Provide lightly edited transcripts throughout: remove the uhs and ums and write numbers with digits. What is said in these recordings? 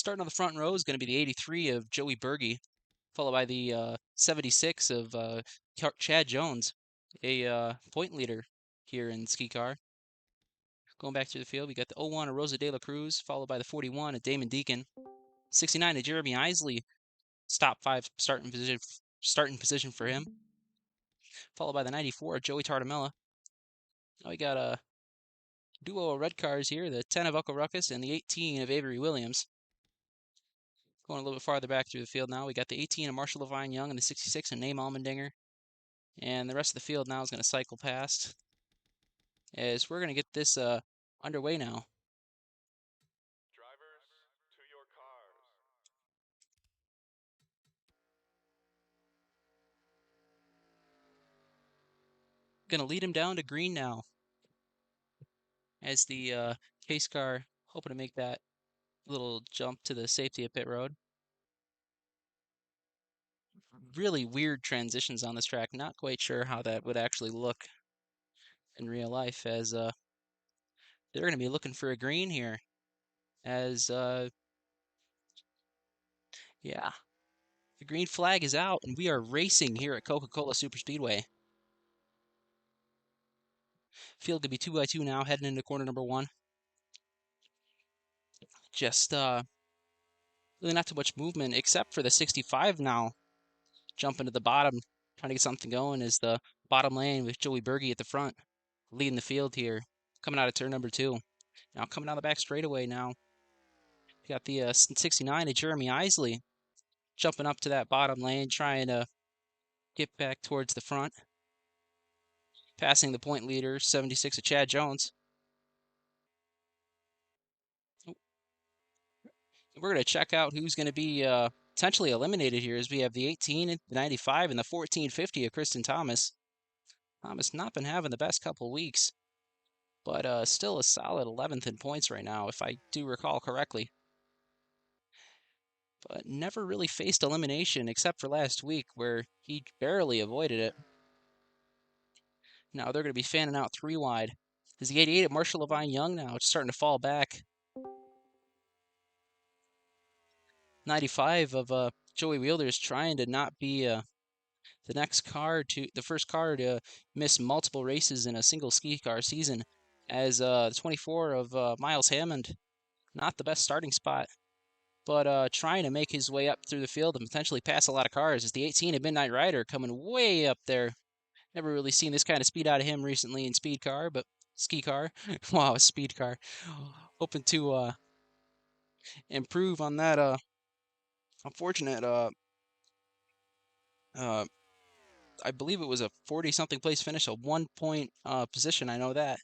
Starting on the front row is going to be the 83 of Joey Berge, followed by the 76 of Chad Jones, a point leader here in SKICAR. Going back through the field, we got the 01 of Rosa De La Cruz, followed by the 41 of Damon Deacon. 69 of Jeremy Isley, top 5 starting position for him. Followed by the 94 of Joey Tartamella. Now we got a duo of red cars here, the 10 of Uncle Ruckus and the 18 of Avery Williams. Going a little bit farther back through the field now, we got the 18 of Marshall Levine Young and the 66 of Name Almendinger. And the rest of the field now is going to cycle past as we're going to get this underway now. Drivers, to your cars. Going to lead him down to green now as the pace car hoping to make that little jump to the safety of pit road. Really weird transitions on this track. Not quite sure how that would actually look in real life, as they're going to be looking for a green here, as yeah, the green flag is out and we are racing here at Coca-Cola Superspeedway. Field to be 2x2 now, heading into corner number 1. Just really not too much movement except for the 65 now jumping to the bottom, trying to get something going, is the bottom lane with Joey Berge at the front, leading the field here, coming out of turn number 2. Now coming down the back straightaway now, we got the 69 of Jeremy Isley jumping up to that bottom lane, trying to get back towards the front, passing the point leader, 76 of Chad Jones. We're going to check out who's going to be potentially eliminated here, as we have the 18, the 95, and the 1450 of Kristen Thomas. Thomas not been having the best couple weeks, but still a solid 11th in points right now, if I do recall correctly. But never really faced elimination except for last week, where he barely avoided it. Now they're going to be fanning out 3 wide. Is the 88 of Marshall Levine Young now starting to fall back. 95 of Joey Wheeler is trying to not be the first car to miss multiple races in a single SKICAR season, as the 24 of Miles Hammond, not the best starting spot, but trying to make his way up through the field and potentially pass a lot of cars, as the 18 of Midnight Rider coming way up there. Never really seen this kind of speed out of him recently in speed car, but SKICAR. Wow, speed car. Hoping to improve on that unfortunate I believe it was a 40-something place finish, a 1-point position. I know that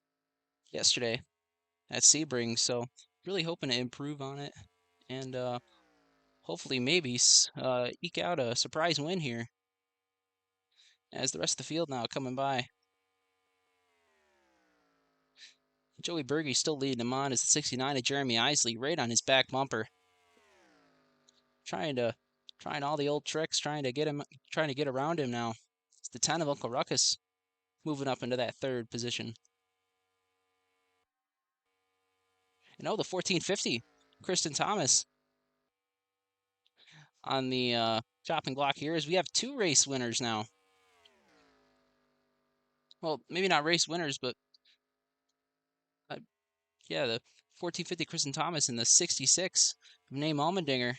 yesterday at Sebring. So really hoping to improve on it and hopefully maybe eke out a surprise win here, as the rest of the field now coming by. Joey Berge still leading him on as the 69 of Jeremy Isley right on his back bumper. Trying all the old tricks, trying to get around him now. It's the 10 of Uncle Ruckus moving up into that 3rd position. And the 1450, Kristen Thomas on the chopping block here, as we have 2 race winners now. Well, maybe not race winners, but yeah, the 1450 Kristen Thomas and the 66 of Name Almendinger.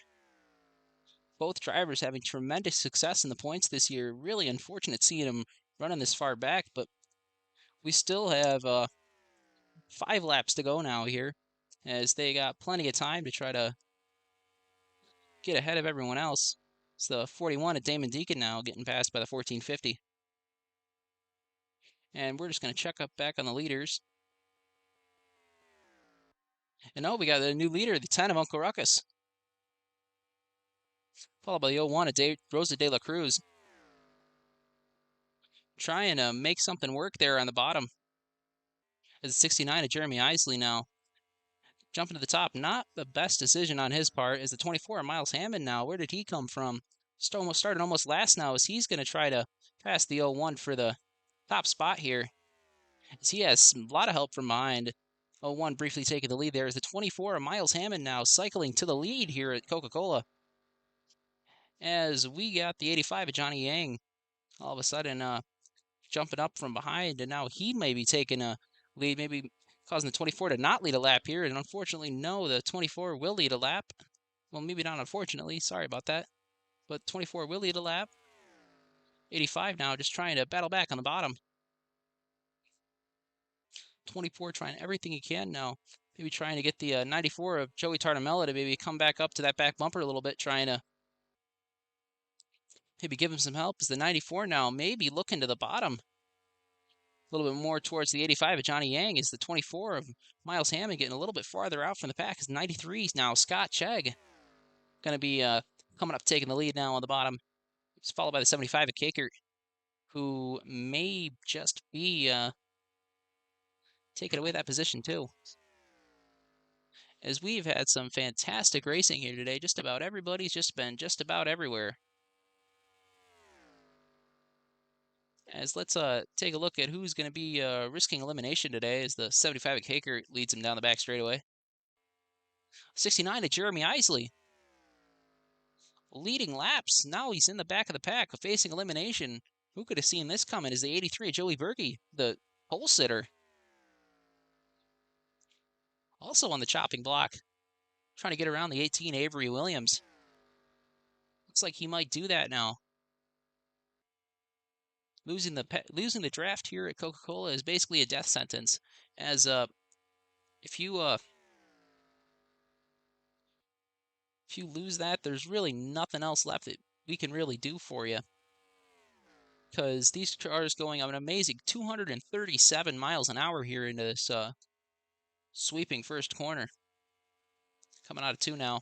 Both drivers having tremendous success in the points this year. Really unfortunate seeing them running this far back, but we still have 5 laps to go now here, as they got plenty of time to try to get ahead of everyone else. It's the 41 of Damon Deacon now getting passed by the 1450. And we're just going to check up back on the leaders. And we got the new leader, the 10 of Uncle Ruckus, followed by the 01 of Rosa De La Cruz. Trying to make something work there on the bottom. As the 69 of Jeremy Isley now jumping to the top. Not the best decision on his part. As the 24 of Miles Hammond now, where did he come from? Started almost last now, as he's going to try to pass the 01 for the top spot here, as he has a lot of help from behind. 01 briefly taking the lead there is the 24, Miles Hammond now cycling to the lead here at Coca-Cola. As we got the 85 of Johnny Yang all of a sudden jumping up from behind, and now he may be taking a lead, maybe causing the 24 to not lead a lap here. And unfortunately, no, the 24 will lead a lap. Well, maybe not unfortunately, sorry about that. But 24 will lead a lap. 85 now just trying to battle back on the bottom. 24 trying everything he can now. Maybe trying to get the 94 of Joey Tartamella to maybe come back up to that back bumper a little bit, trying to maybe give him some help. As the 94 now maybe looking to the bottom. A little bit more towards the 85 of Johnny Yang is the 24 of Miles Hammond getting a little bit farther out from the pack. Is 93 now Scott Chegg going to be coming up taking the lead now on the bottom. It's followed by the 75 of Caker, who may just be taking away that position too. As we've had some fantastic racing here today, just about everybody's just been just about everywhere. As let's take a look at who's going to be risking elimination today as the 75 of Caker leads him down the back straightaway. 69 of Jeremy Isley leading laps. Now he's in the back of the pack facing elimination. Who could have seen this coming? Is the 83 of Joey Berge, the pole sitter. Also on the chopping block, trying to get around the 18 Avery Williams. Looks like he might do that now. Losing the draft here at Coca-Cola is basically a death sentence, as if you lose that, there's really nothing else left that we can really do for you, because these cars going an amazing 237 miles an hour here into this sweeping first corner. Coming out of 2 now.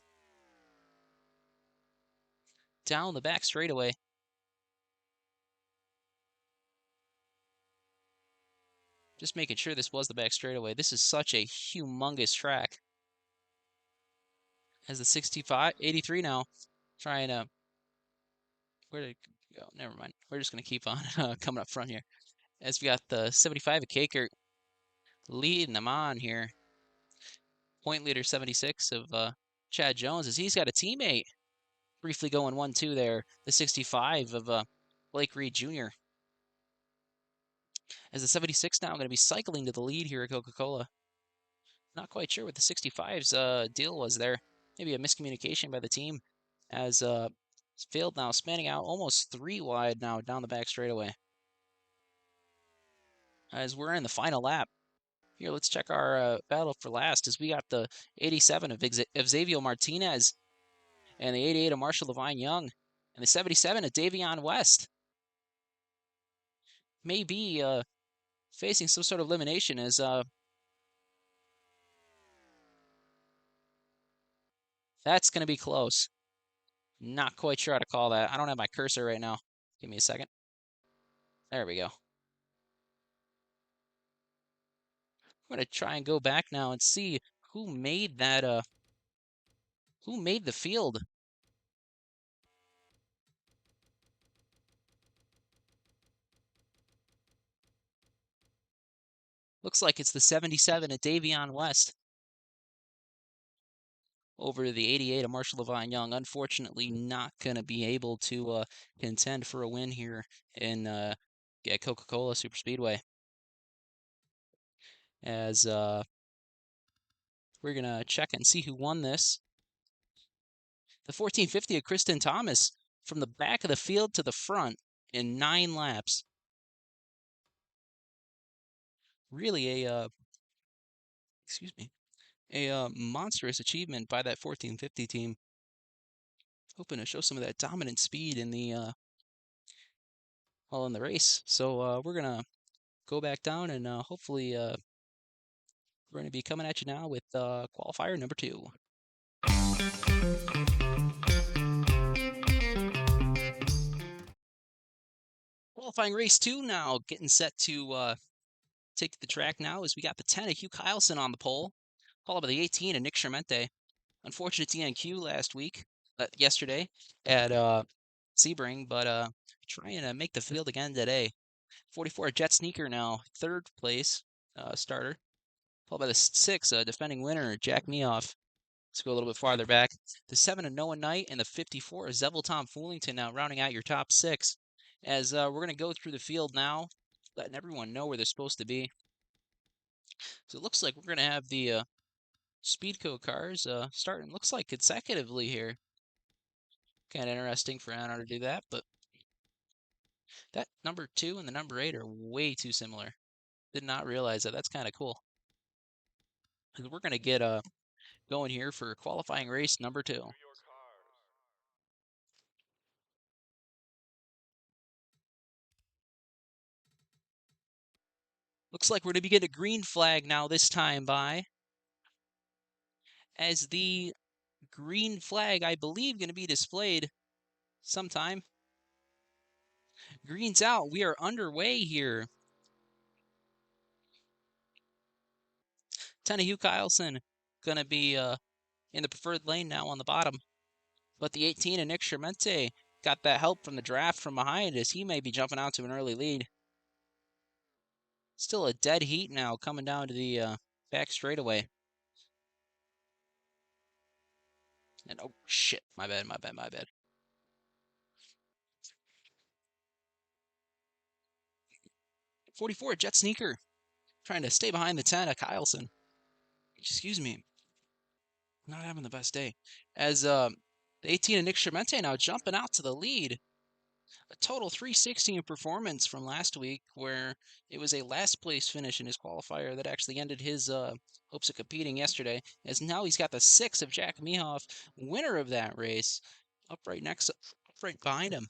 Down the back straightaway. Just making sure this was the back straightaway. This is such a humongous track. As the 65, 83 now, trying to, where did it go? Never mind. We're just going to keep on coming up front here. As we got the 75 of Caker leading them on here. Point leader 76 of Chad Jones, as he's got a teammate briefly going 1-2 there. The 65 of Blake Reed Jr. As the 76 now going to be cycling to the lead here at Coca-Cola. Not quite sure what the 65's deal was there. Maybe a miscommunication by the team, as field now spanning out almost 3 wide now down the back straightaway. As we're in the final lap. Here, let's check our battle for last, as we got the 87 of Xavier Martinez and the 88 of Marshall Levine Young and the 77 of Davion West. Maybe facing some sort of elimination, as that's going to be close. Not quite sure how to call that. I don't have my cursor right now. Give me a second. There we go. I'm going to try and go back now and see who made that, who made the field. Looks like it's the 77 of Davion West over the 88 of Marshall Levine Young. Unfortunately, not going to be able to contend for a win here in Coca-Cola Superspeedway. As we're going to check and see who won this. The 1450 of Kristen Thomas from the back of the field to the front in 9 laps. Really a excuse me, a monstrous achievement by that 1450 team. Hoping to show some of that dominant speed in the in the race. So we're gonna go back down, and hopefully we're gonna be coming at you now with qualifier number 2. Qualifying race 2 now, getting set to take the track now, as we got the 10 of Hugh Kyleson on the pole, followed by the 18 of Nick Schermente. Unfortunate DNQ yesterday at Sebring, but trying to make the field again today. 44 Jet Sneaker now, 3rd place starter. followed by the 6, defending winner, Jack Meoff. Let's go a little bit farther back. The 7 of Noah Knight and the 54 of Zevel Tom Foolington now rounding out your top 6. As we're going to go through the field now, letting everyone know where they're supposed to be. So it looks like we're going to have the Speedco cars starting, looks like consecutively here. Kind of interesting for Anna to do that, but that number 2 and the number 8 are way too similar. Did not realize that. That's kind of cool. Because we're going to get going here for qualifying race number 2. To your cars. Looks like we're going to be getting a green flag now this time by, as the green flag, I believe, going to be displayed sometime. Green's out. We are underway here. Hugh Kyleson going to be in the preferred lane now on the bottom. But the 18 and Nick Schermente got that help from the draft from behind as he may be jumping out to an early lead. Still a dead heat now coming down to the back straightaway. And oh shit, my bad. 44 Jet Sneaker trying to stay behind the 10 of Kyleson. Excuse me. Not having the best day. As the 18 of Nick Schermente now jumping out to the lead. A total 316 performance from last week, where it was a last place finish in his qualifier that actually ended his hopes of competing yesterday. As now he's got the 6 of Jack Mehoff, winner of that race, up right behind him.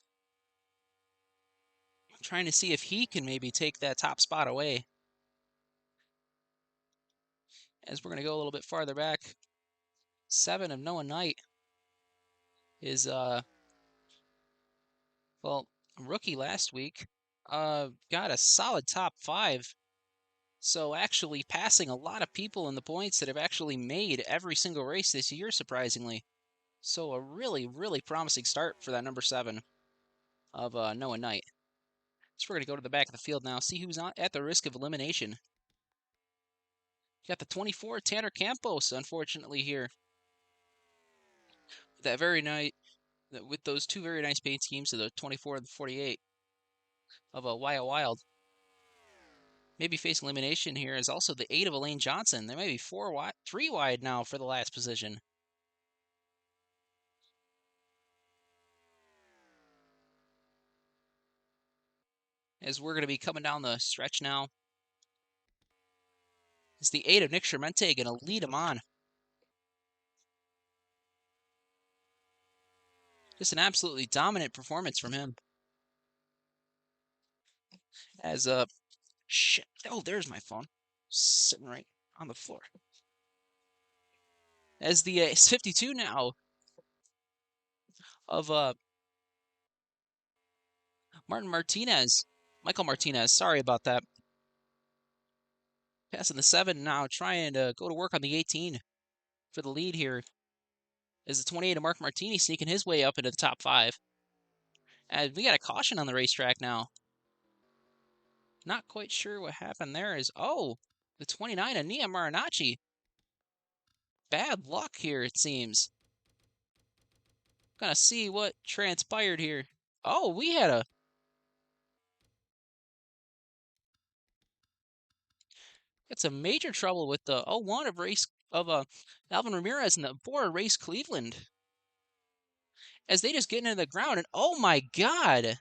Trying to see if he can maybe take that top spot away. As we're going to go a little bit farther back, 7 of Noah Knight is well, rookie last week. Got a solid top 5. So actually passing a lot of people in the points that have actually made every single race this year, surprisingly. So a really, really promising start for that number 7 of Noah Knight. So we're going to go to the back of the field now, see who's not at the risk of elimination. Got the 24, Tanner Campos, unfortunately, here. That very night, with those 2 very nice paint schemes of the 24 and the 48 of Wyatt Wild. Maybe facing elimination here is also the 8 of Elaine Johnson. There may be 3 wide now for the last position. As we're going to be coming down the stretch now. It's the 8 of Nick Schermente going to lead him on. Just an absolutely dominant performance from him. As shit. Oh, there's my phone. Sitting right on the floor. As the 52 now of Michael Martinez. Sorry about that. Passing the 7 now, trying to go to work on the 18 for the lead here. As the 28 of Mark Martini sneaking his way up into the top 5. And we got a caution on the racetrack now. Not quite sure what happened there. The 29 of Nia Marinacci. Bad luck here, it seems. Gonna see what transpired here. Oh, we had a... Got some major trouble with the 01 of Alvin Ramirez and the 4 of Race Cleveland. As they just get into the ground, and oh my god!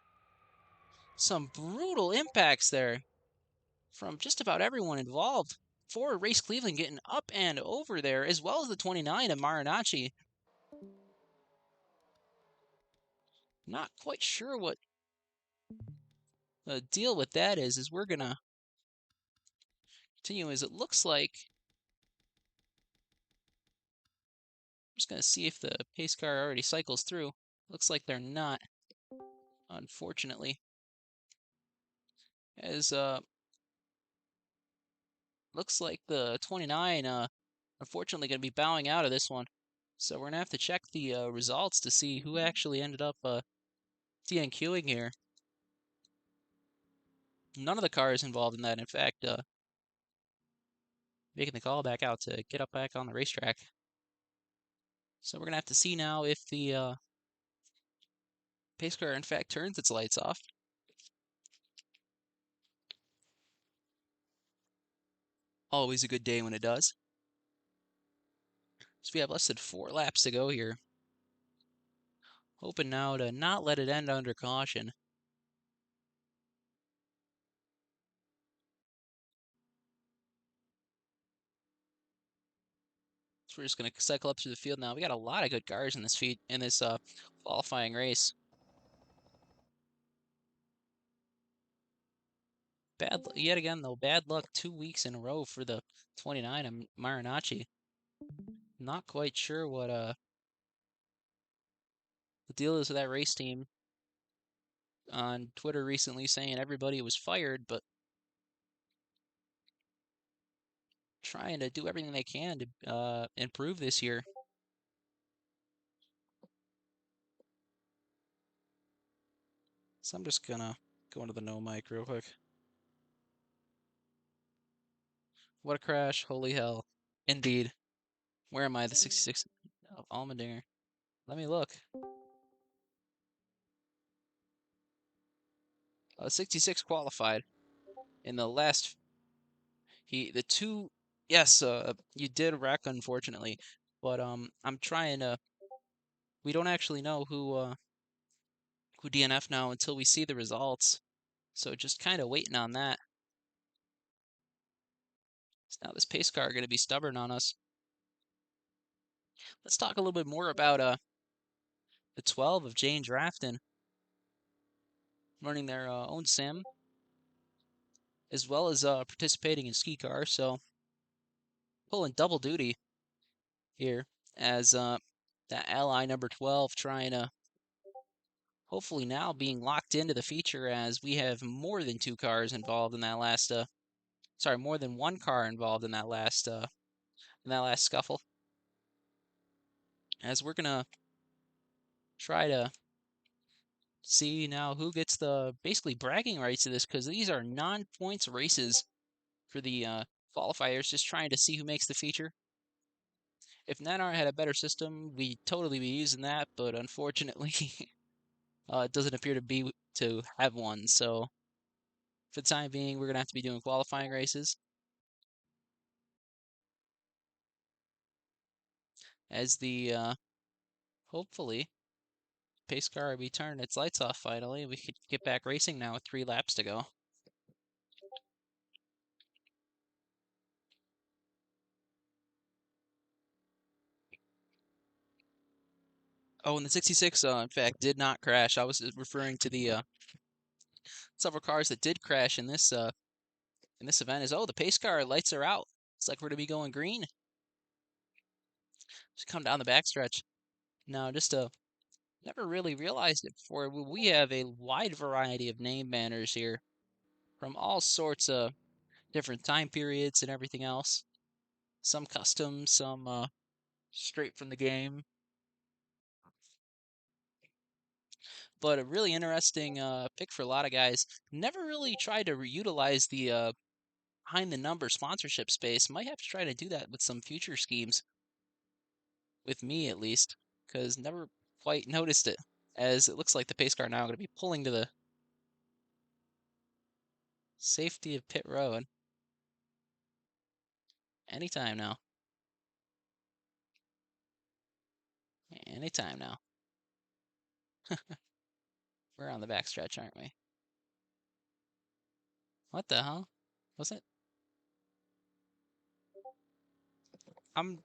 Some brutal impacts there from just about everyone involved. 4 of Race Cleveland getting up and over there, as well as the 29 of Marinacci. Not quite sure what the deal with that is, as we're gonna continue, as it looks like. I'm just gonna see if the pace car already cycles through. Looks like they're not, unfortunately. As looks like the 29 unfortunately gonna be bowing out of this one. So we're gonna have to check the results to see who actually ended up DNQing here. None of the cars involved in that. In fact, making the call back out to get up back on the racetrack. So we're gonna have to see now if the pace car in fact turns its lights off. Always a good day when it does. So we have less than 4 laps to go here. Hoping now to not let it end under caution. So we're just gonna cycle up through the field now. We got a lot of good cars in this qualifying race. Yet again though, bad luck 2 weeks in a row for the 29 of Marinacci. Not quite sure what the deal is with that race team. On Twitter recently saying everybody was fired, but trying to do everything they can to improve this year. So I'm just gonna go into the no mic real quick. What a crash! Holy hell! Indeed. Where am I? The 66 of Allmendinger. Let me look. 66 qualified in the last. The two. Yes, you did wreck unfortunately, but I'm trying to. We don't actually know who DNF now until we see the results. So just kind of waiting on that. So now this pace car going to be stubborn on us. Let's talk a little bit more about the 12 of Jane Drafton running their own sim, as well as participating in SKICAR. So pulling double duty here as that ally number 12 trying to hopefully now being locked into the feature as we have more than 2 cars involved in that last sorry, more than 1 car involved in that last scuffle. As we're gonna try to see now who gets the basically bragging rights to this because these are non-points races for the qualifiers, just trying to see who makes the feature. If Nanar had a better system, we'd totally be using that, but unfortunately, it doesn't appear to have one. So for the time being, we're gonna have to be doing qualifying races. As the hopefully pace car will be turning its lights off finally. We could get back racing now with 3 laps to go. Oh, and the 66, in fact, did not crash. I was referring to the several cars that did crash in this event. Is the pace car lights are out. It's like we're to be going green. Just come down the backstretch. Now, just never really realized it before. We have a wide variety of name banners here from all sorts of different time periods and everything else. Some custom, some straight from the game. But a really interesting pick for a lot of guys. Never really tried to utilize the behind the number sponsorship space. Might have to try to do that with some future schemes, with me at least, because never quite noticed it. As it looks like the pace car now going to be pulling to the safety of pit road anytime now. Anytime now. We're on the backstretch, aren't we? What the hell? Was it? I'm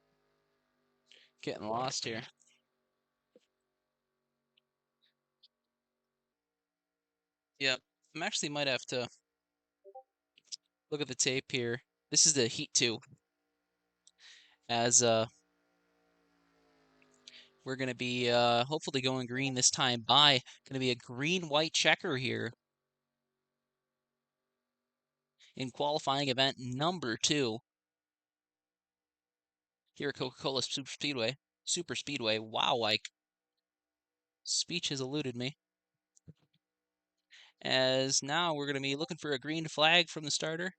getting lost here. Yep. I'm actually might have to look at the tape here. This is the Heat 2. As we're going to be hopefully going green this time by. Going to be a green-white checker here in qualifying event number 2 here at Coca-Cola Superspeedway. Superspeedway. Wow, like speech has eluded me. As now we're going to be looking for a green flag from the starter.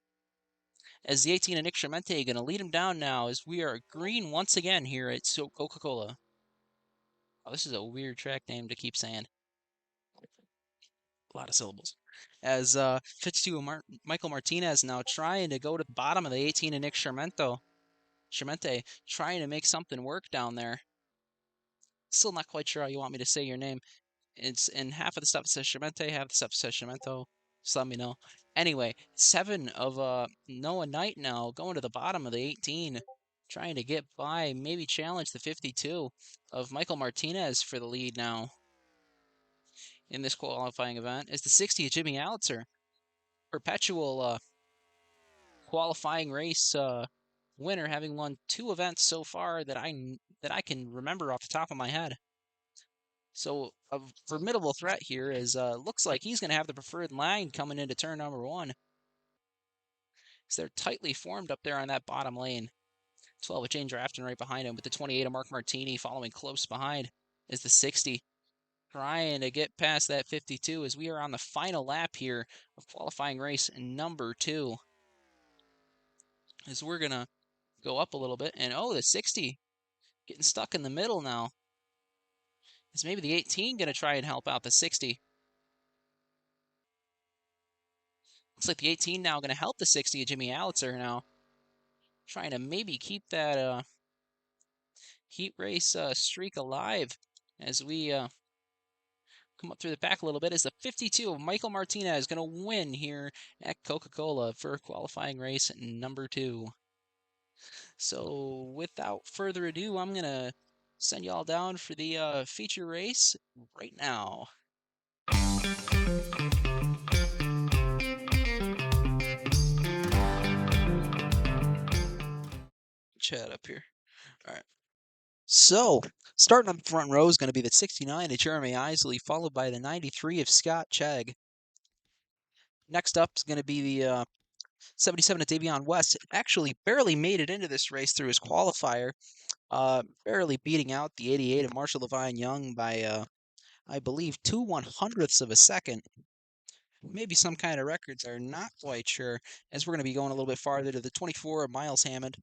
as the 18 of Nick Tremente going to lead him down now as we are green once again here at Coca-Cola. Oh, this is a weird track name to keep saying. A lot of syllables. As 52 Michael Martinez now trying to go to the bottom of the 18 of Nick Tremente trying to make something work down there. Still not quite sure how you want me to say your name. It's in half of the stuff says Tremente, half the stuff says Tremento. Just let me know. Anyway, 7 of Noah Knight now going to the bottom of the 18, trying to get by, maybe challenge the 52 of Michael Martinez for the lead now in this qualifying event. Is the 60 of Jimmy Allitzer, perpetual qualifying race winner, having won 2 events so far that I can remember off the top of my head. So a formidable threat here is looks like he's going to have the preferred line coming into turn number 1. So they're tightly formed up there on that bottom lane. 12 with Jane Drafton right behind him, with the 28 of Mark Martini following close behind is the 60. Trying to get past that 52 as we are on the final lap here of qualifying race number 2. As we're going to go up a little bit, and oh, the 60 getting stuck in the middle now. Is maybe the 18 going to try and help out the 60? Looks like the 18 now going to help the 60 of Jimmy Allitzer now. Trying to maybe keep that heat race streak alive as we come up through the back a little bit. As the 52 of Michael Martinez going to win here at Coca-Cola for qualifying race number 2. So without further ado, I'm going to send y'all down for the feature race right now. Chat up here. All right. So, starting on the front row is going to be the 69 of Jeremy Isley, followed by the 93 of Scott Chegg. Next up is going to be the 77 of Davion West. Actually barely made it into this race through his qualifier, barely beating out the 88 of Marshall Levine Young by, I believe, 2/100ths of a second. Maybe some kind of records are not quite sure, as we're going to be going a little bit farther to the 24 of Miles Hammond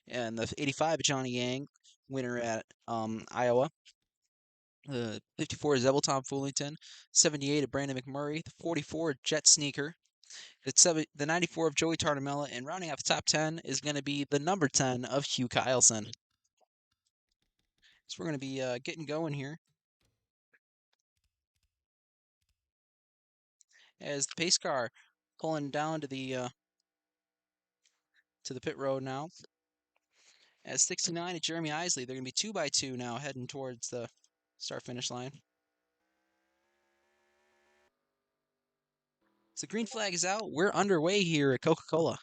and the 85 of Johnny Yang, winner at Iowa. The 54 is Tom Foolington, 78 of Brandon McMurray, the 44 Jet Sneaker, the 94 of Joey Tartamella, and rounding out the top 10 is going to be the number 10 of Hugh Kyleson. So we're going to be getting going here. As the pace car pulling down to the pit road now. As 69 of Jeremy Isley, they're going to be 2x2 now heading towards the start-finish line. So the green flag is out. We're underway here at Coca-Cola.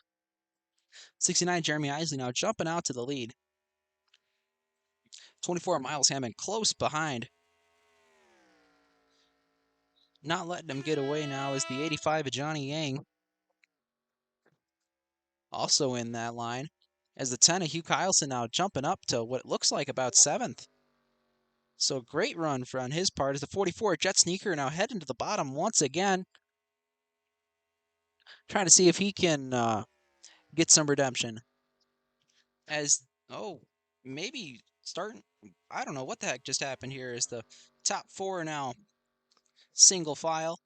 69 Jeremy Isley now jumping out to the lead. 24 Miles Hammond close behind. Not letting him get away now is the 85 of Johnny Yang. Also in that line. As the 10 of Hugh Kyleson now jumping up to what looks like about 7th. So great run on his part as the 44 Jet Sneaker now heading to the bottom once again. Trying to see if he can get some redemption. As, oh, maybe starting, I don't know what the heck just happened here, as the top 4 now single file.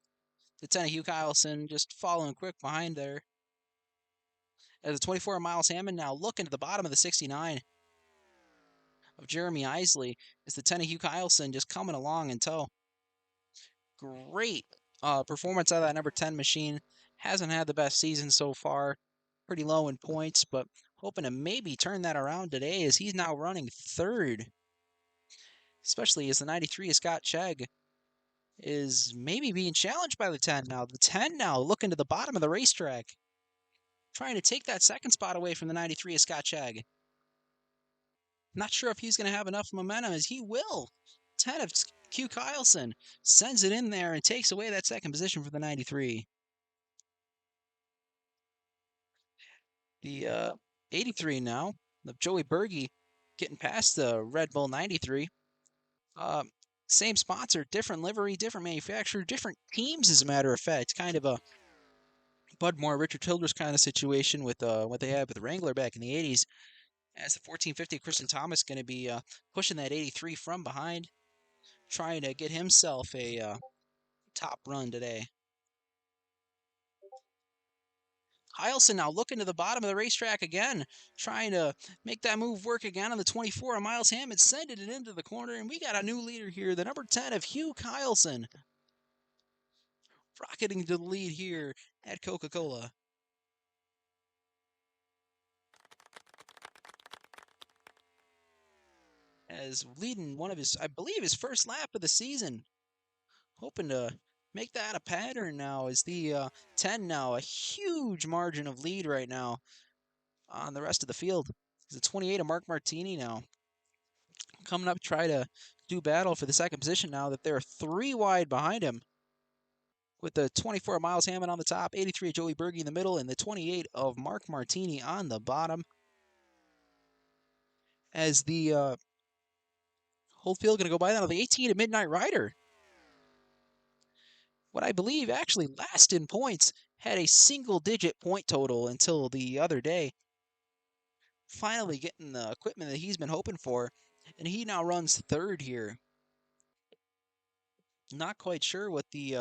The 10 of Hugh Kyleson just following quick behind there. As the 24 of Miles Hammond now looking to the bottom of the 69 of Jeremy Isley, as the 10 of Hugh Kyleson just coming along in tow. Great performance out of that number 10 machine. Hasn't had the best season so far. Pretty low in points, but hoping to maybe turn that around today as he's now running 3rd. Especially as the 93 of Scott Chegg is maybe being challenged by the 10 now. The 10 now looking to the bottom of the racetrack. Trying to take that 2nd spot away from the 93 of Scott Chegg. Not sure if he's going to have enough momentum as he will. 10 of Q Kyleson sends it in there and takes away that 2nd position for the 93. The 83 now, of Joey Berge getting past the Red Bull 93. Same sponsor, different livery, different manufacturer, different teams, as a matter of fact. Kind of a Budmore, Richard Childress kind of situation with what they had with the Wrangler back in the 80s. As the 1450, Kristen Thomas going to be pushing that 83 from behind, trying to get himself a top run today. Heilson now looking to the bottom of the racetrack again, trying to make that move work again on the 24 of Miles Hammond, sending it into the corner, and we got a new leader here, the number 10 of Hugh Heilson, rocketing to the lead here at Coca-Cola. As leading one of his, I believe, his first lap of the season, hoping to make that a pattern now. Is the 10 now a huge margin of lead right now on the rest of the field? Is the 28 of Mark Martini now coming up to try to do battle for the second position now that they're 3 wide behind him, with the 24 of Miles Hammond on the top, 83 of Joey Berge in the middle, and the 28 of Mark Martini on the bottom. As the whole field going to go by now, the 18 of Midnight Rider, what I believe actually last in points, had a single-digit point total until the other day. Finally getting the equipment that he's been hoping for, and he now runs third here. Not quite sure what the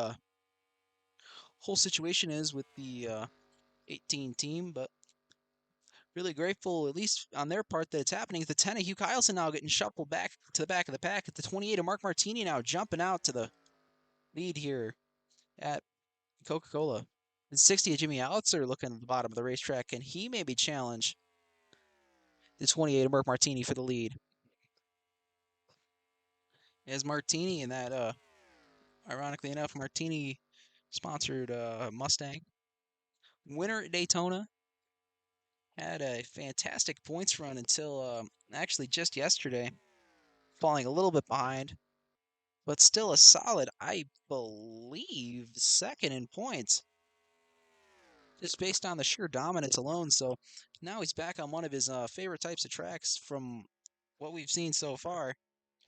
whole situation is with the 18 team, but really grateful, at least on their part, that it's happening. The 10 of Hugh Heilson now getting shuffled back to the back of the pack. At the 28 of Mark Martini now jumping out to the lead here at Coca-Cola. And 60 of Jimmy Allitzer looking at the bottom of the racetrack, and he maybe challenge the 28 of Mark Martini for the lead. As Martini and that, ironically enough, Martini sponsored Mustang. Winner at Daytona. Had a fantastic points run until actually just yesterday, falling a little bit behind, but still a solid, I believe, second in points, just based on the sheer dominance alone. So now he's back on one of his favorite types of tracks from what we've seen so far,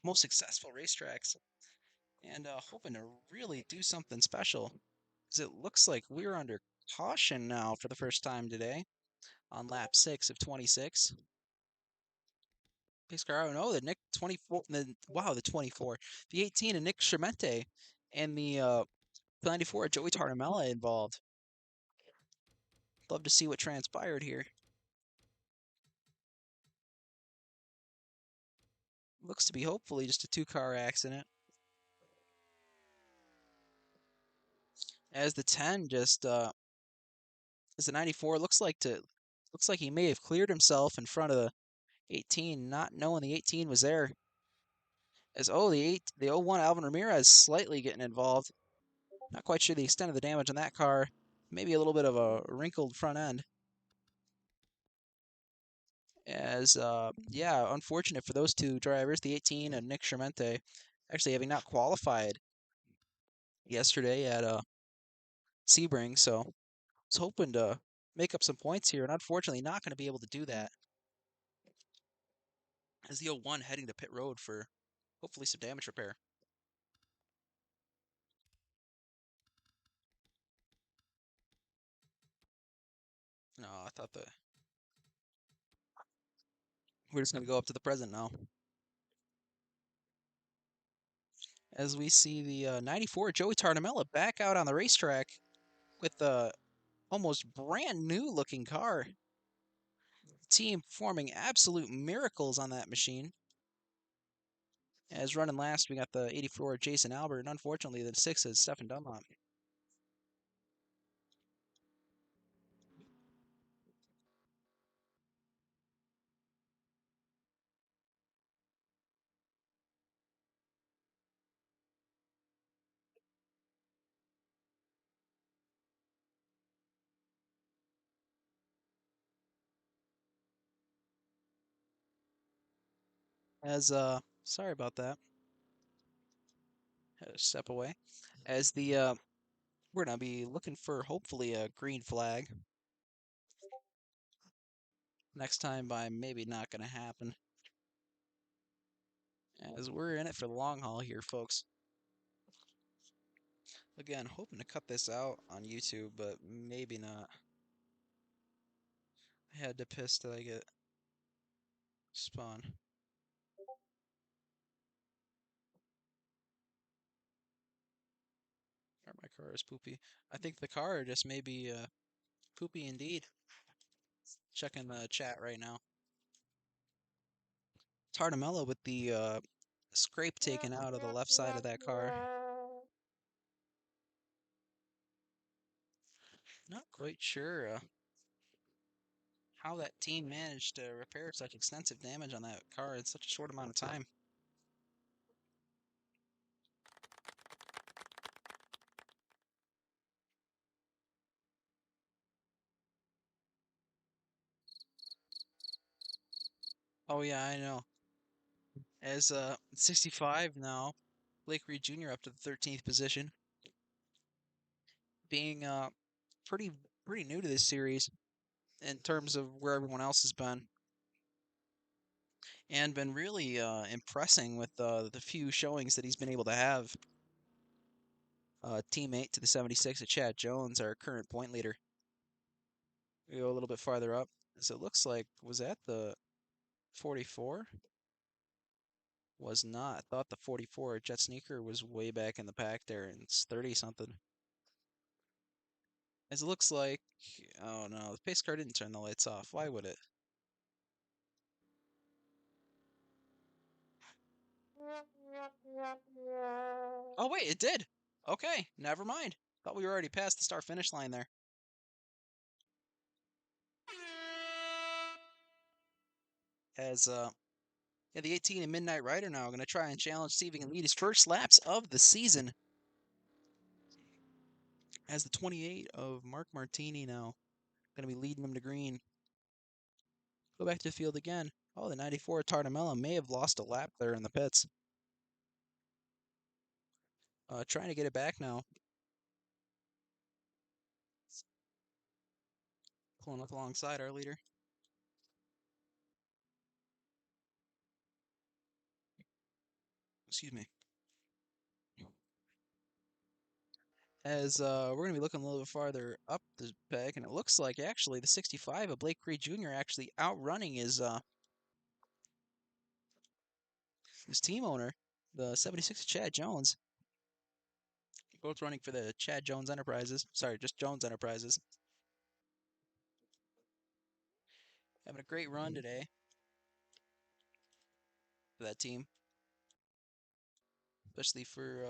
most successful racetracks, and hoping to really do something special, because it looks like we're under caution now for the first time today on lap 6 of 26. Pace car, oh no, the Nick 24, wow, the 24, the 18 and Nick Schermente, and the 94 Joey Tartamella involved. Love to see what transpired here. Looks to be hopefully just a 2-car accident. As the 10 just as the 94 looks like he may have cleared himself in front of the 18, not knowing the 18 was there. As the 01 Alvin Ramirez slightly getting involved. Not quite sure the extent of the damage on that car. Maybe a little bit of a wrinkled front end. As yeah, unfortunate for those two drivers, the 18 and Nick Schermente, actually having not qualified yesterday at Sebring, so I was hoping to make up some points here, and unfortunately not going to be able to do that. As the 01 heading to pit road for hopefully some damage repair. No, I thought we're just going to go up to the present now. As we see the 94 Joey Tartamella back out on the racetrack with the almost brand new looking car. Team performing absolute miracles on that machine. As running last, we got the 84 Jason Albert, and unfortunately the 6 is Stefan Dunlop. As sorry about that. Had to step away. As the we're gonna be looking for hopefully a green flag. Next time by maybe not gonna happen. As we're in it for the long haul here, folks. Again, hoping to cut this out on YouTube, but maybe not. I had to piss till I get spawn. Or my car is poopy. I think the car just may be poopy indeed. Checking the chat right now. Tartamella with the scrape taken out of the left side of that car. Not quite sure how that team managed to repair such extensive damage on that car in such a short amount of time. Oh yeah, I know. As 65 now, Blake Reed Jr. up to the 13th position, being pretty pretty new to this series in terms of where everyone else has been, and been really impressing with the few showings that he's been able to have. Teammate to the 76 of Chad Jones, our current point leader. We go a little bit farther up, as it looks like, was that the 44? Was not. I thought the 44 Jet Sneaker was way back in the pack there, and it's 30 something. As it looks like, oh no, the pace car didn't turn the lights off. Why would it? Oh wait, it did. Okay, never mind. Thought we were already past the start finish line there. As yeah, the 18 and Midnight Rider now going to try and challenge see if he can lead his first laps of the season. As the 28 of Mark Martini now going to be leading him to green. Go back to the field again. Oh, the 94 Tartamella may have lost a lap there in the pits. Trying to get it back now. Pulling up alongside our leader. Excuse me. As we're going to be looking a little bit farther up the peg, and it looks like actually the 65 of Blake Creed Jr. actually outrunning his team owner, the 76 of Chad Jones. Both running for the Chad Jones Enterprises. Sorry, just Jones Enterprises. Having a great run today for that team, especially for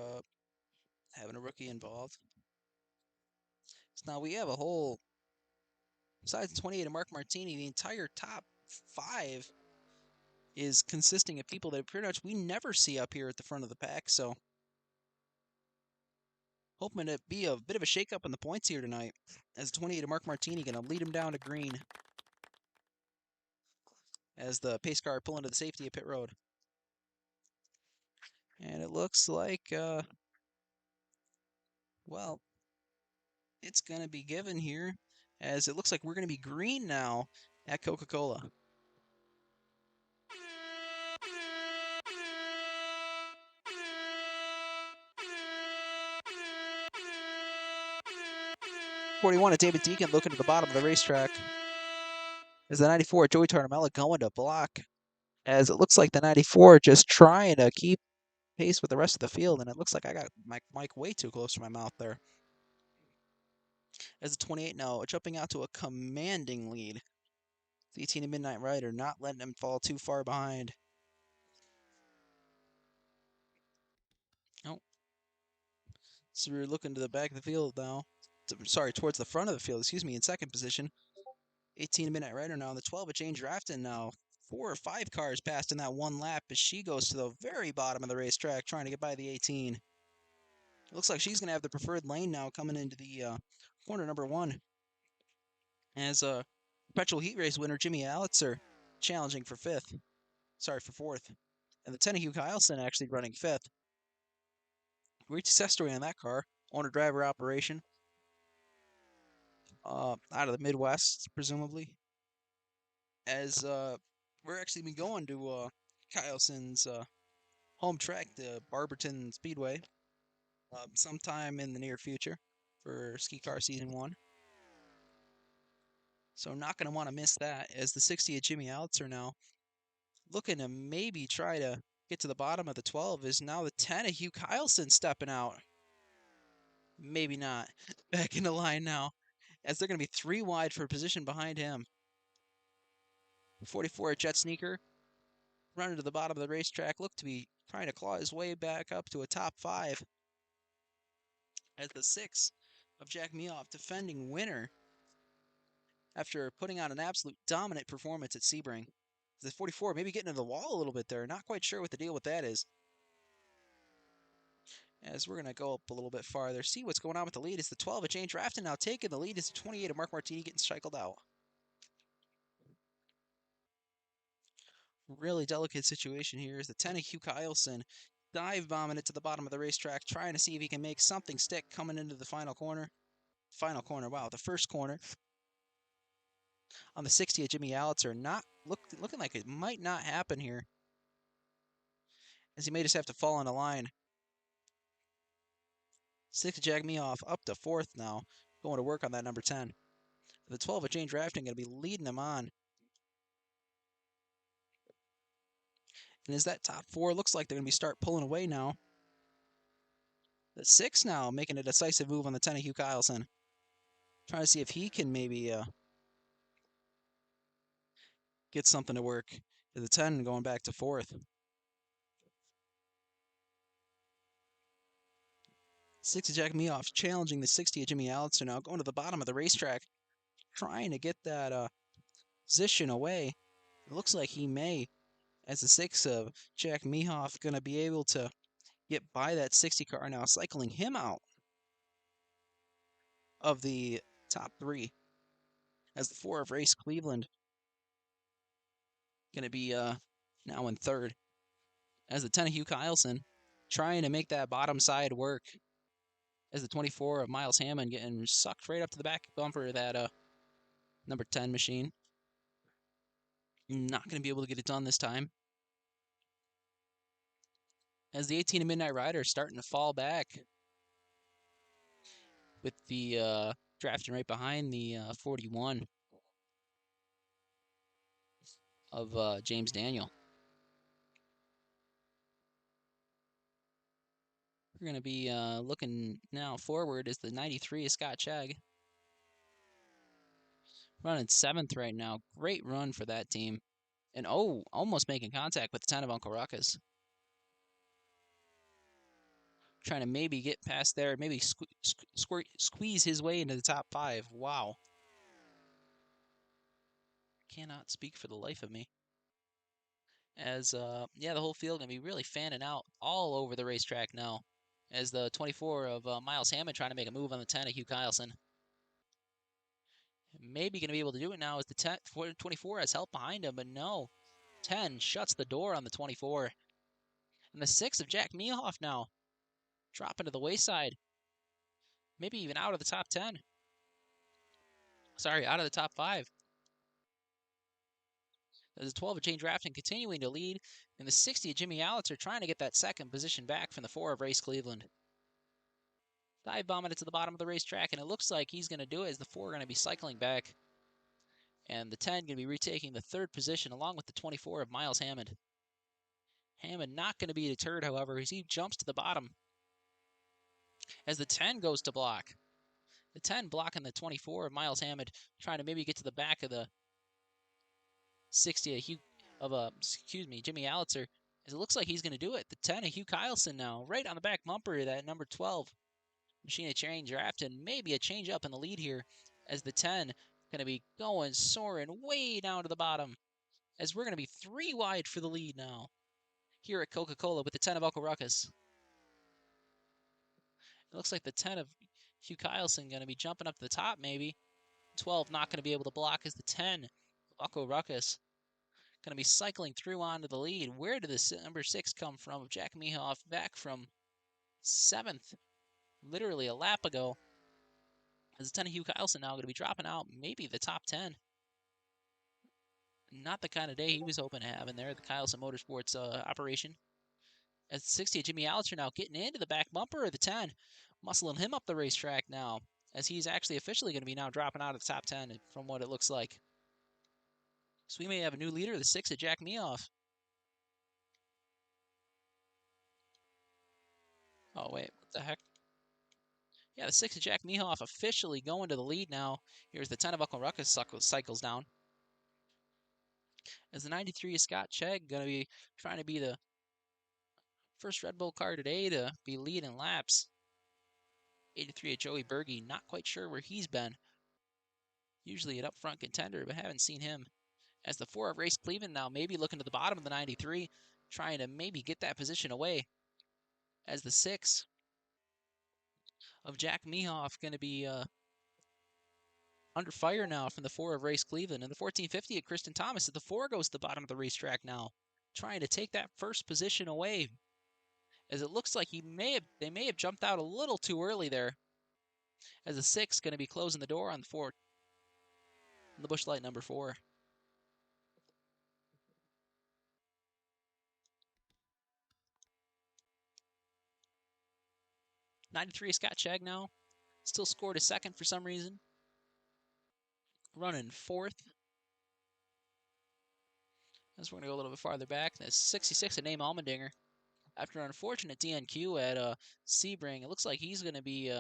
having a rookie involved. So now we have a whole, besides 28 of Mark Martini, the entire top five is consisting of people that pretty much we never see up here at the front of the pack. So hoping to be a bit of a shakeup in the points here tonight. As 28 of Mark Martini going to lead him down to green. As the pace car pull into the safety of pit road. And it looks like, well, it's going to be given here. As it looks like we're going to be green now at Coca-Cola. '41 of David Deacon looking to the bottom of the racetrack. As the 94 Joey Tartamella going to block. As it looks like the 94 just trying to keep pace with the rest of the field, and it looks like I got my mic way too close to my mouth there. As the 28 now jumping out to a commanding lead. The 18 of Midnight Rider not letting him fall too far behind. Oh. So we're looking to the back of the field now. Sorry, towards the front of the field, excuse me, in second position. 18 of Midnight Rider now. The 12 of Jane Drafton now. 4 or 5 cars passed in that one lap as she goes to the very bottom of the racetrack trying to get by the 18. It looks like she's going to have the preferred lane now coming into the corner number 1. As Perpetual Heat Race winner Jimmy Allitzer challenging for 5th. Sorry, for 4th. And the Tenehue Kyleson actually running 5th. Great success story on that car. Owner-driver operation. Out of the Midwest, presumably. As we're actually been going to Kyleson's home track, the Barberton Speedway. sometime in the near future for Ski Car Season 1. So not going to want to miss that, as the 60 of Jimmy Altzer now looking to maybe try to get to the bottom of the 12, is now the 10 of Hugh Kylson stepping out. Maybe not. Back in the line now, as they're going to be 3 wide for position behind him. 44 Jet Sneaker running to the bottom of the racetrack, looked to be trying to claw his way back up to a top 5. As the 6 of Jack Meoff, defending winner after putting on an absolute dominant performance at Sebring. The 44 maybe getting into the wall a little bit there. Not quite sure what the deal with that is. As we're going to go up a little bit farther, see what's going on with the lead. Is the 12 of Jane Drafton now taking the lead? Is the 28 of Mark Martini getting cycled out? Really delicate situation here as the 10 of Hugh Kylson dive bombing it to the bottom of the racetrack, trying to see if he can make something stick coming into the final corner. Wow, the first corner. On the 60 of Jimmy Allitzer, not looking like it might not happen here, as he may just have to fall on the line. 6 of Jack Meoff up to 4th now, going to work on that number 10. The 12 of Jane Drafting going to be leading him on. And as that top 4 looks like they're going to start pulling away now. The 6 now making a decisive move on the 10 of Hugh Kylson. Trying to see if he can maybe get something to work. The 10 going back to 4th. 6 of Jack Meoff challenging the 60 of Jimmy Allitzer now, going to the bottom of the racetrack, trying to get that position away. It looks like he may, as the 6 of Jack Meoff going to be able to get by that 60 car now, cycling him out of the top 3. As the 4 of Race Cleveland going to be now in 3rd. As the 10 of Hugh Kylson trying to make that bottom side work. As the 24 of Miles Hammond getting sucked right up to the back bumper of that number 10 machine. Not going to be able to get it done this time. As the 18 of Midnight Rider starting to fall back, with the drafting right behind the 41 of James Daniel. We're going to be looking now forward as the 93 of Scott Chegg. Running 7th right now. Great run for that team. And almost making contact with the 10 of Uncle Ruckus. Trying to maybe get past there, maybe squeeze his way into the top 5. Wow. Cannot speak for the life of me. As, yeah, the whole field going to be really fanning out all over the racetrack now. As the 24 of Miles Hammond trying to make a move on the 10 of Hugh Kylson. Maybe going to be able to do it now as the 24 has help behind him, but no. 10 shuts the door on the 24. And the 6 of Jack Meoff now dropping to the wayside. Maybe even out of the top 10. Sorry, out of the top 5. There's a 12 of Jane Drafton continuing to lead, and the 60 of Jimmy Allitzer trying to get that second position back from the 4 of Race Cleveland. Dive bombing it to the bottom of the racetrack, and it looks like he's going to do it as the 4 are going to be cycling back. And the 10 going to be retaking the 3rd position along with the 24 of Miles Hammond. Hammond not going to be deterred, however, as he jumps to the bottom. As the 10 goes to block. The 10 blocking the 24 of Miles Hammond, trying to maybe get to the back of the 60 of Jimmy Allitzer, as it looks like he's going to do it. The 10 of Hugh Kylson now, right on the back bumper of that number 12. Machine of Change Draft, and maybe a change up in the lead here, as the 10 going to be going, soaring way down to the bottom, as we're going to be 3 wide for the lead now, here at Coca-Cola with the 10 of Uncle Ruckus. It looks like the 10 of Hugh Kylson going to be jumping up to the top, maybe. 12 not going to be able to block as the 10 of Uncle Ruckus going to be cycling through onto the lead. Where did this number 6 come from? Jack Meoff back from 7th, literally a lap ago. As the 10 of Hugh Kylson now going to be dropping out, maybe the top 10. Not the kind of day he was hoping to have in there, the Kylson Motorsports operation. As 60, Jimmy Allister now getting into the back bumper of the 10, muscling him up the racetrack now, as he's actually officially going to be now dropping out of the top 10 from what it looks like. So we may have a new leader, the 6 at Jack Meoff. Oh, wait, what the heck? Yeah, the 6 of Jack Mehoff officially going to the lead now. Here's the 10 of Uncle Ruckus cycles down. As the 93 of Scott Chegg going to be trying to be the first Red Bull car today to be leading laps. 83 of Joey Berge, not quite sure where he's been. Usually an up front contender, but haven't seen him. As the 4 of Race Cleveland now maybe looking to the bottom of the 93, trying to maybe get that position away. As the 6 of Jack Mehoff going to be under fire now from the 4 of Race Cleveland. And the 1450 of Kristen Thomas as the 4 goes to the bottom of the racetrack now, trying to take that first position away. As it looks like they may have jumped out a little too early there. As the 6 going to be closing the door on the 4, the Busch Light number 4. '93 Scott Chagnow still scored a second for some reason. Running fourth. As we're going to go a little bit farther back, that's 66 at Name Almendinger. After an unfortunate DNQ at Sebring, it looks like he's going to be,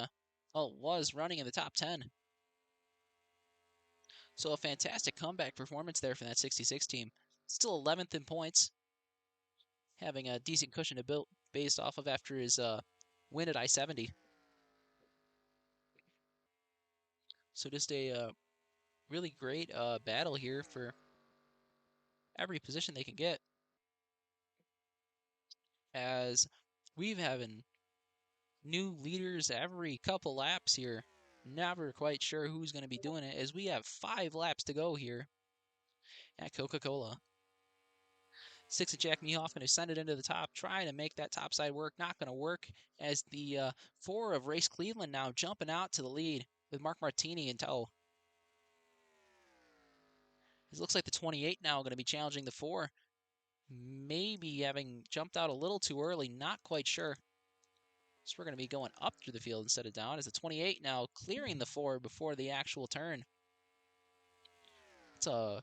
was running in the top 10. So a fantastic comeback performance there for that 66 team. Still 11th in points, having a decent cushion to build based off of after his win at I-70. So just a really great battle here for every position they can get. As we've having new leaders every couple laps here. Never quite sure who's going to be doing it, as we have 5 laps to go here at Coca-Cola. 6 of Jack Mehoff going to send it into the top, trying to make that top side work. Not going to work, as the 4 of Race Cleveland now jumping out to the lead with Mark Martini in tow. It looks like the 28 now going to be challenging the 4. Maybe having jumped out a little too early, not quite sure. So we're going to be going up through the field instead of down, as the 28 now clearing the 4 before the actual turn. It's a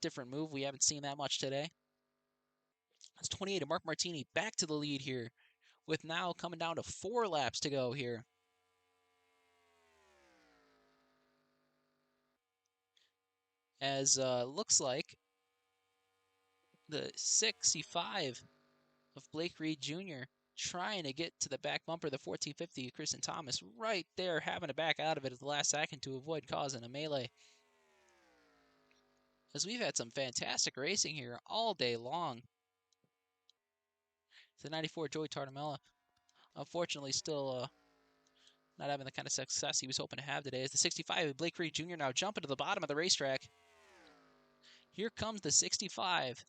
different move. We haven't seen that much today. It's 28 of Mark Martini back to the lead here, with now coming down to 4 laps to go here. As looks like the 65 of Blake Reed Jr. trying to get to the back bumper of the 1450 of Kristen Thomas, right there having to back out of it at the last second to avoid causing a melee. As we've had some fantastic racing here all day long. The 94 Joey Tartamella, unfortunately, still not having the kind of success he was hoping to have today. As the 65 of Blake Reed Jr. now jumping to the bottom of the racetrack. Here comes the 65.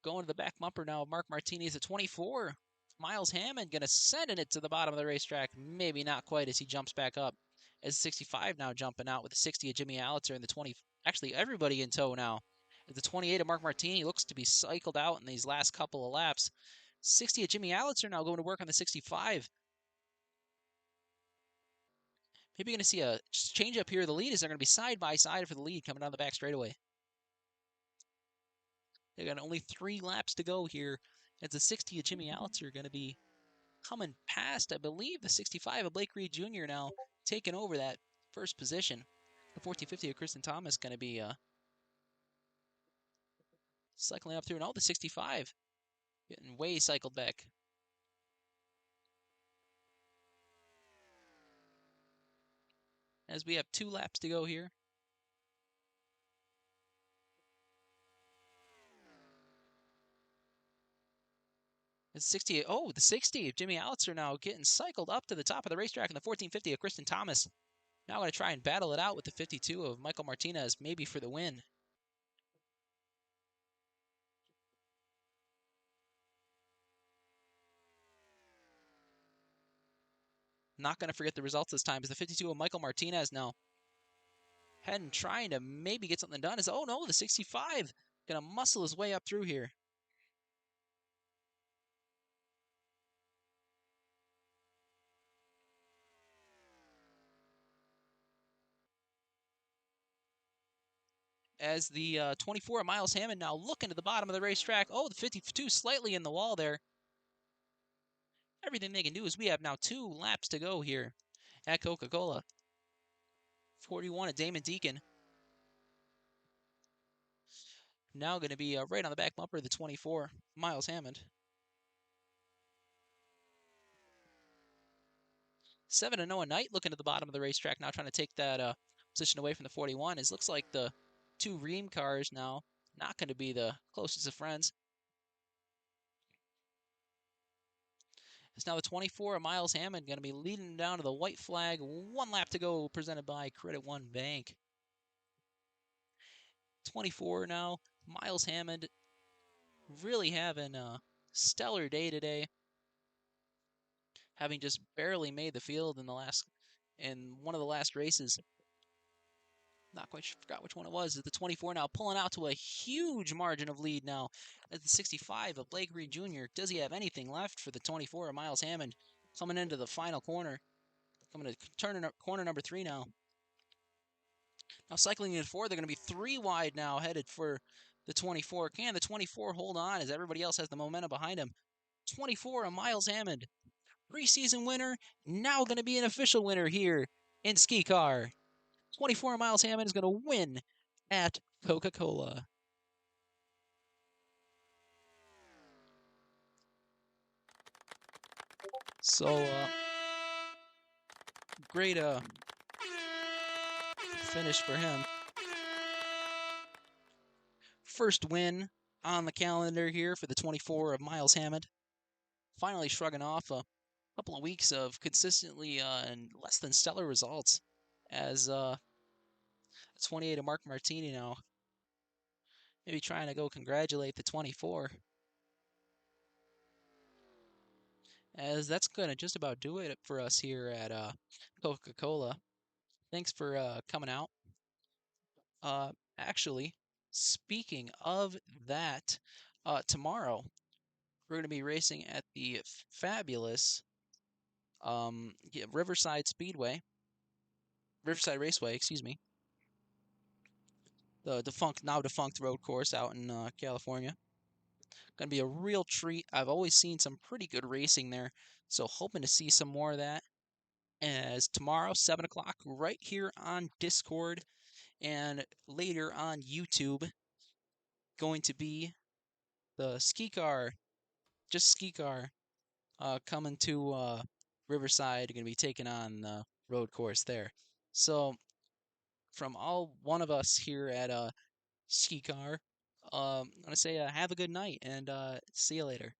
Going to the back bumper now. Mark Martinez at 24. Miles Hammond going to send it to the bottom of the racetrack. Maybe not quite, as he jumps back up. As 65 now jumping out with the 60 of Jimmy Allitzer and the 20. Actually, everybody in tow now. As the 28 of Mark Martini looks to be cycled out in these last couple of laps. 60 of Jimmy Allitzer now going to work on the 65. Maybe you're going to see a change up here. The lead is they're going to be side by side for the lead coming down the back straightaway. They got only 3 laps to go here. As the 60 of Jimmy Allitzer going to be coming past, I believe, the 65 of Blake Reed Jr. now taking over that first position. The 1450 of Kristen Thomas going to be cycling up through. And the 65 getting way cycled back. As we have 2 laps to go here. It's 68. Oh, the 60 of Jimmy Allitzer now getting cycled up to the top of the racetrack in the 1450 of Kristen Thomas. Now going to try and battle it out with the 52 of Michael Martinez, maybe for the win. Not going to forget the results this time, as the 52 of Michael Martinez now heading, trying to maybe get something done. Is, oh no, the 65 going to muscle his way up through here. as the 24 Miles Hammond now looking to the bottom of the racetrack. Oh, the 52 slightly in the wall there. Everything they can do is we have now 2 laps to go here at Coca-Cola. 41 at Damon Deacon. Now going to be right on the back bumper of the 24 Miles Hammond. 7-0 a night looking to the bottom of the racetrack now trying to take that position away from the 41. It looks like the 2 Ream cars now not going to be the closest of friends. It's now the 24 Miles Hammond going to be leading down to the white flag. 1 lap to go, presented by Credit One Bank. 24 now. Miles Hammond really having a stellar day today, having just barely made the field in one of the last races. Not quite forgot which one it was. The 24 now pulling out to a huge margin of lead now. At the 65 of Blake Reed Jr. Does he have anything left for the 24 of Miles Hammond coming into the final corner? Coming to turn corner number 3 now. Now cycling into 4, they're going to be 3 wide now, headed for the 24. Can the 24 hold on as everybody else has the momentum behind him? 24 of Miles Hammond, preseason winner, now going to be an official winner here in SKICAR. 24 Miles Hammond is going to win at Coca-Cola. So, great finish for him. First win on the calendar here for the 24 of Miles Hammond. Finally shrugging off a couple of weeks of consistently and less than stellar results as 28 of Mark Martini now. Maybe trying to go congratulate the 24. As that's going to just about do it for us here at Coca-Cola. Thanks for coming out. Actually, speaking of that, tomorrow we're going to be racing at the fabulous Riverside Raceway, excuse me. The now defunct road course out in California. Going to be a real treat. I've always seen some pretty good racing there, so hoping to see some more of that. As tomorrow, 7 o'clock, right here on Discord and later on YouTube, going to be the SKICAR, just SKICAR, coming to Riverside. Going to be taking on the road course there. So, from all one of us here at SKICAR, I'm going to say have a good night and see you later.